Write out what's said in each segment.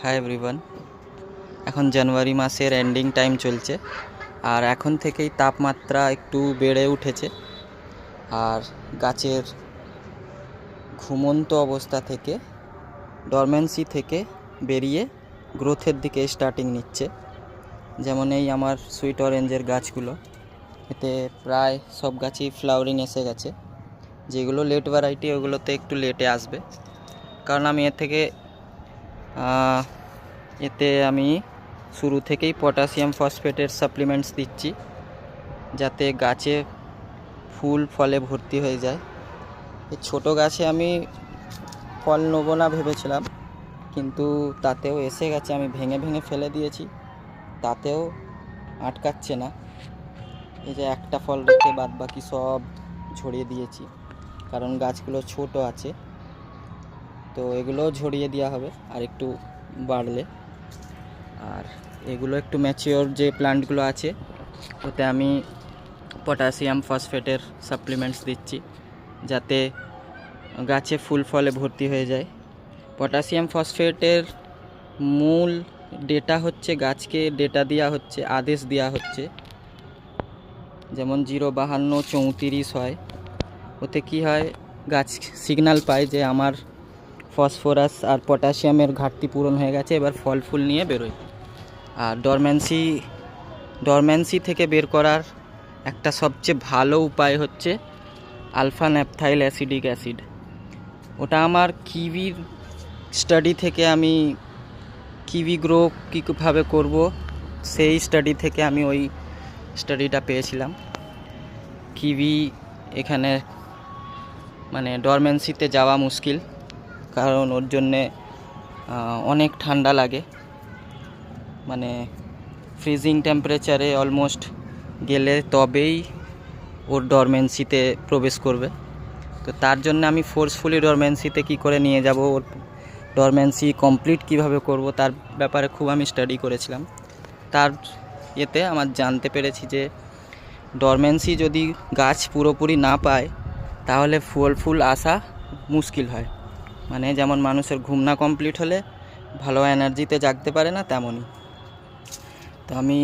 Hi everyone. এখন জানুয়ারি মাসের ending time চলছে, আর এখন থেকেই তাপমাত্রা একটু বেড়ে উঠেছে। আর গাছের ঘুমন্ত অবস্থা থেকে, ডরমেন্সি থেকে বেরিয়ে গ্রোথের দিকে স্টার্টিং নিচ্ছে। যেমন এই আমার সুইট অরেঞ্জের গাছগুলো, এতে প্রায় সব গাছই ফ্লাওয়ারিং এসে গেছে। যেগুলো লেট ভ্যারাইটি ওগুলোতে একটু লেটে আসবে, কারণ আমি এতে আমি শুরু থেকেই পটাশিয়াম ফসফেটের সাপ্লিমেন্টস দিচ্ছি, যাতে গাছে ফুল ফলে ভর্তি হয়ে যায়। এই ছোটো গাছে আমি ফল নেবো না ভেবেছিলাম, কিন্তু তাতেও এসে গেছে। আমি ভেঙে ভেঙে ফেলে দিয়েছি, তাতেও আটকাচ্ছে না। এই যে একটা ফল রেখে বাদ বাকি সব ঝরিয়ে দিয়েছি, কারণ গাছগুলো ছোট আছে। তো এগুলোও ঝরিয়ে দেওয়া হবে আর একটু বাড়লে। আর এগুলো একটু ম্যাচিওর যে প্লান্টগুলো আছে, ওতে আমি পটাশিয়াম ফসফেটের সাপ্লিমেন্টস দিচ্ছি, যাতে গাছে ফুল ফলে ভর্তি হয়ে যায়। পটাশিয়াম ফসফেটের মূল ডেটা হচ্ছে, গাছকে ডেটা দেওয়া হচ্ছে, আদেশ দেওয়া হচ্ছে, যেমন 05234 হয়। ওতে কি হয়, গাছ সিগন্যাল পায় যে আমার ফসফরাস আর পটাশিয়ামের ঘাটতি পূরণ হয়ে গেছে, এবার ফল ফুল নিয়ে বেরোয়। আর ডরম্যান্সি থেকে বের করার একটা সবচেয়ে ভালো উপায় হচ্ছে আলফা ন্যাপথাইল অ্যাসিডিক অ্যাসিড। ওটা আমার কিউইর স্টাডি থেকে, আমি কিউই গ্রো কীভাবে করব সেই স্টাডি থেকে আমি ওই স্টাডিটা পেয়েছিলাম। কিউই এখানে মানে ডরম্যান্সিতে যাওয়া মুশকিল, কারণ ওর জন্যে অনেক ঠান্ডা লাগে, মানে ফ্রিজিং টেম্পারেচারে অলমোস্ট গেলে তবেই ওর ডরমেন্সিতে প্রবেশ করবে। তো তার জন্য আমি ফোর্সফুলি ডরমেন্সিতে কী করে নিয়ে যাব, ওর ডরমেন্সি কমপ্লিট কিভাবে করব, তার ব্যাপারে খুব আমি স্টাডি করেছিলাম। তার এতে আমার জানতে পেরেছি যে ডরমেন্সি যদি গাছ পুরোপুরি না পায়, তাহলে ফুল আসা মুশকিল হয়। মানে যেমন মানুষের ঘুম না কমপ্লিট হলে ভালো এনার্জিতে জাগতে পারে না, তেমনই। তো আমি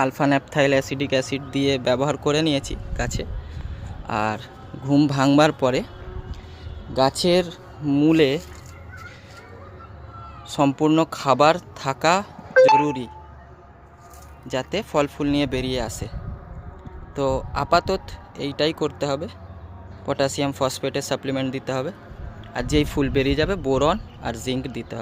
আলফা ন্যাপথাইল অ্যাসিডিক অ্যাসিড দিয়ে ব্যবহার করে নিয়েছি গাছে। আর ঘুম ভাঙবার পরে গাছের মূলে সম্পূর্ণ খাবার থাকা জরুরি, যাতে ফল ফুল নিয়ে বেরিয়ে আসে। তো আপাতত এইটাই করতে হবে, পটাশিয়াম ফসফেটের সাপ্লিমেন্ট দিতে হবে, আর যেই ফুল বেরিয়ে যাবে বোরন আর জিঙ্ক দিতে হবে।